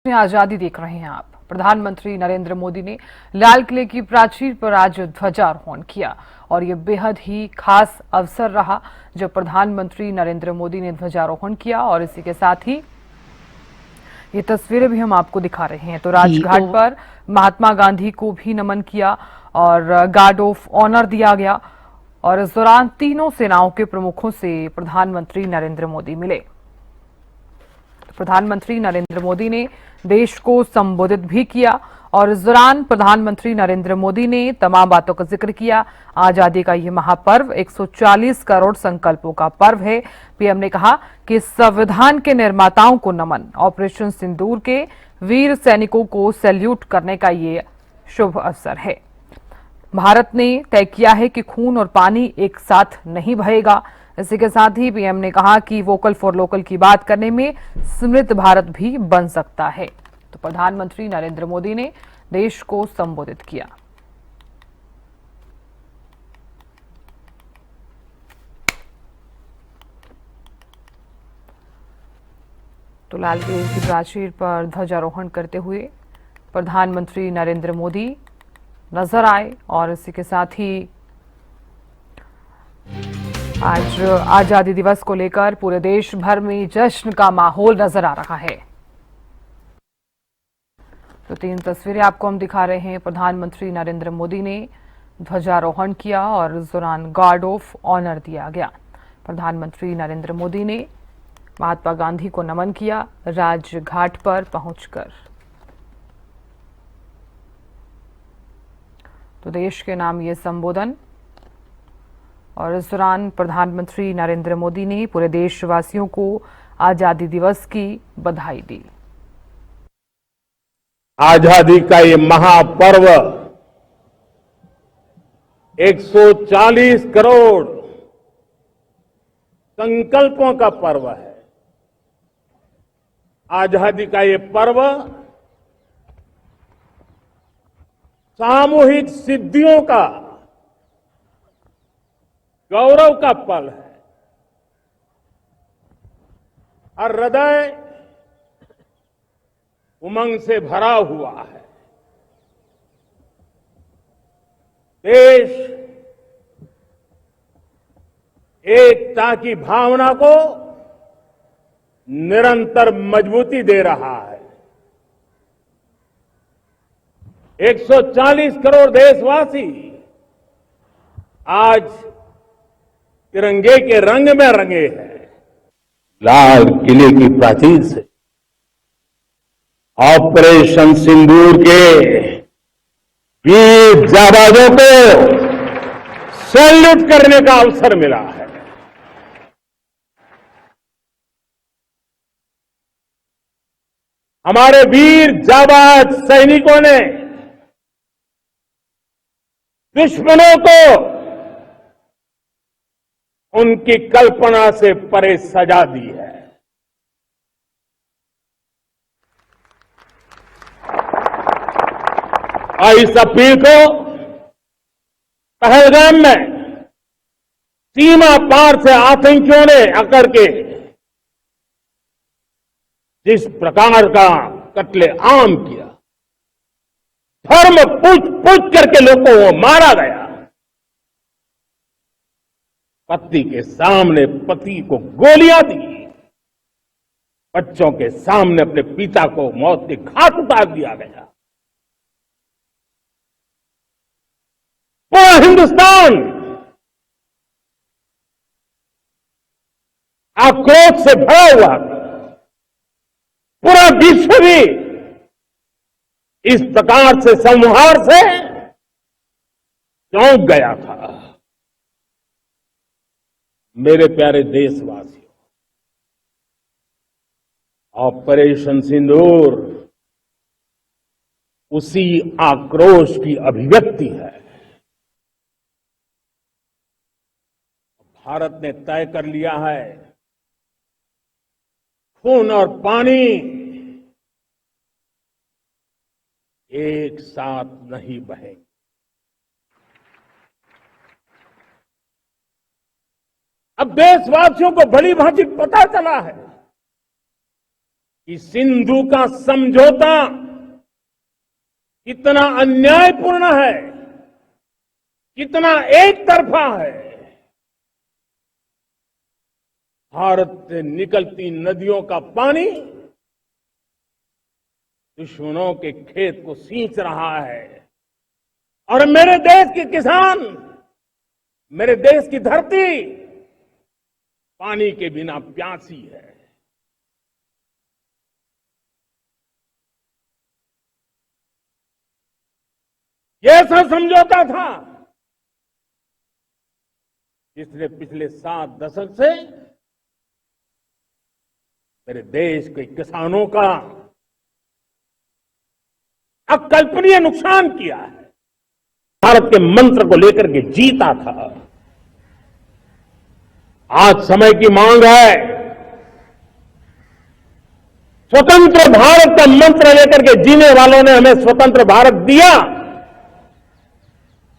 आजादी देख रहे हैं आप। प्रधानमंत्री नरेंद्र मोदी ने लाल किले की प्राचीर पर आज ध्वजारोहण किया और ये बेहद ही खास अवसर रहा जब प्रधानमंत्री नरेंद्र मोदी ने ध्वजारोहण किया। और इसी के साथ ही ये तस्वीरें भी हम आपको दिखा रहे हैं। तो राजघाट पर महात्मा गांधी को भी नमन किया और गार्ड ऑफ ऑनर दिया गया और इस दौरान तीनों सेनाओं के प्रमुखों से प्रधानमंत्री नरेंद्र मोदी मिले। प्रधानमंत्री नरेंद्र मोदी ने देश को संबोधित भी किया और इस दौरान प्रधानमंत्री नरेंद्र मोदी ने तमाम बातों का जिक्र किया। आजादी का यह महापर्व 140 करोड़ संकल्पों का पर्व है। पीएम ने कहा कि संविधान के निर्माताओं को नमन, ऑपरेशन सिंदूर के वीर सैनिकों को सैल्यूट करने का ये शुभ अवसर है। भारत ने तय किया है कि खून और पानी एक साथ नहीं बहेगा। इसी के साथ ही पीएम ने कहा कि वोकल फॉर लोकल की बात करने में समृद्ध भारत भी बन सकता है। तो प्रधानमंत्री नरेंद्र मोदी ने देश को संबोधित किया। तो लाल किले की प्राचीर पर ध्वजारोहण करते हुए प्रधानमंत्री नरेंद्र मोदी नजर आए और इसी के साथ ही आज आजादी दिवस को लेकर पूरे देश भर में जश्न का माहौल नजर आ रहा है। तो तीन तस्वीरें आपको हम दिखा रहे हैं। प्रधानमंत्री नरेंद्र मोदी ने ध्वजारोहण किया और इस दौरान गार्ड ऑफ ऑनर दिया गया। प्रधानमंत्री नरेंद्र मोदी ने महात्मा गांधी को नमन किया राजघाट पर पहुंचकर। तो देश के नाम ये संबोधन और इस दौरान प्रधानमंत्री नरेंद्र मोदी ने पूरे देशवासियों को आजादी दिवस की बधाई दी। आजादी का ये महापर्व 140 करोड़ संकल्पों का पर्व है। आजादी का ये पर्व सामूहिक सिद्धियों का गौरव का पल है। हर हृदय उमंग से भरा हुआ है। देश एकता की भावना को निरंतर मजबूती दे रहा है। 140 करोड़ देशवासी आज तिरंगे के रंग में रंगे हैं। लाल किले की प्राचीर से ऑपरेशन सिंदूर के वीर जाबाजों को सैल्यूट करने का अवसर मिला है। हमारे वीर जाबाज सैनिकों ने दुश्मनों को उनकी कल्पना से परे सजा दी है। और इस अपील को पहलगाम में सीमा पार से आतंकियों ने आकर के जिस प्रकार का कत्ले आम किया, धर्म पूछ पूछ करके लोगों को मारा गया। पत्नी के सामने पति को गोलियां दी, बच्चों के सामने अपने पिता को मौत के घाट उतार दिया गया। पूरा हिंदुस्तान आक्रोश से भरा हुआ था। पूरा विश्व भी इस प्रकार से संहार से चौंक गया था। मेरे प्यारे देशवासियों, ऑपरेशन सिंदूर उसी आक्रोश की अभिव्यक्ति है। भारत ने तय कर लिया है, खून और पानी एक साथ नहीं बहेंगे। अब देशवासियों को भली भांति पता चला है कि सिंधु का समझौता कितना अन्यायपूर्ण है, कितना एक तरफा है। भारत से निकलती नदियों का पानी दुश्मनों के खेत को सींच रहा है और मेरे देश के किसान, मेरे देश की धरती पानी के बिना प्यासी है। ये ऐसा समझौता था जिसने पिछले 7 दशक से मेरे देश के किसानों का अकल्पनीय नुकसान किया है। भारत के मंत्र को लेकर के जीता था। आज समय की मांग है, स्वतंत्र भारत का मंत्र लेकर के जीने वालों ने हमें स्वतंत्र भारत दिया।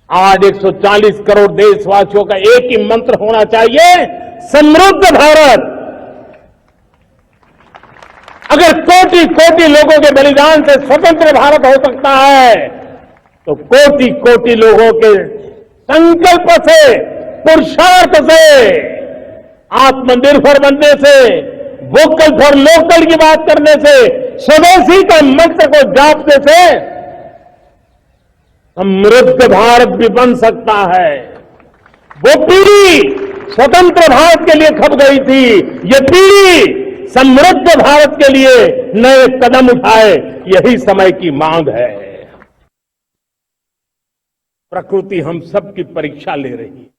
आज 140 करोड़ देशवासियों का एक ही मंत्र होना चाहिए, समृद्ध भारत। अगर कोटि कोटि लोगों के बलिदान से स्वतंत्र भारत हो सकता है, तो कोटि कोटि लोगों के संकल्प से, पुरुषार्थ से, आत्मनिर्भर बनने से, वोकल फॉर लोकल की बात करने से, स्वदेशी का मंत्र को जापने से समृद्ध भारत भी बन सकता है। वो पीढ़ी स्वतंत्र भारत के लिए खप गई थी, ये पीढ़ी समृद्ध भारत के लिए नए कदम उठाए, यही समय की मांग है। प्रकृति हम सब की परीक्षा ले रही है।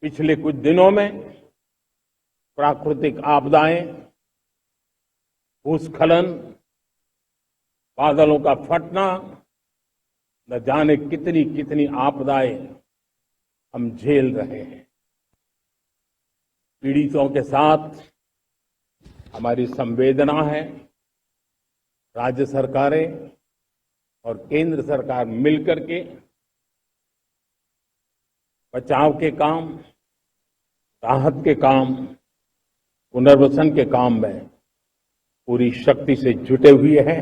पिछले कुछ दिनों में प्राकृतिक आपदाएं, भूस्खलन, बादलों का फटना, न जाने कितनी कितनी आपदाएं हम झेल रहे हैं। पीड़ितों के साथ हमारी संवेदना है। राज्य सरकारें और केंद्र सरकार मिलकर के बचाव के काम, राहत के काम, पुनर्वसन के काम में पूरी शक्ति से जुटे हुए हैं।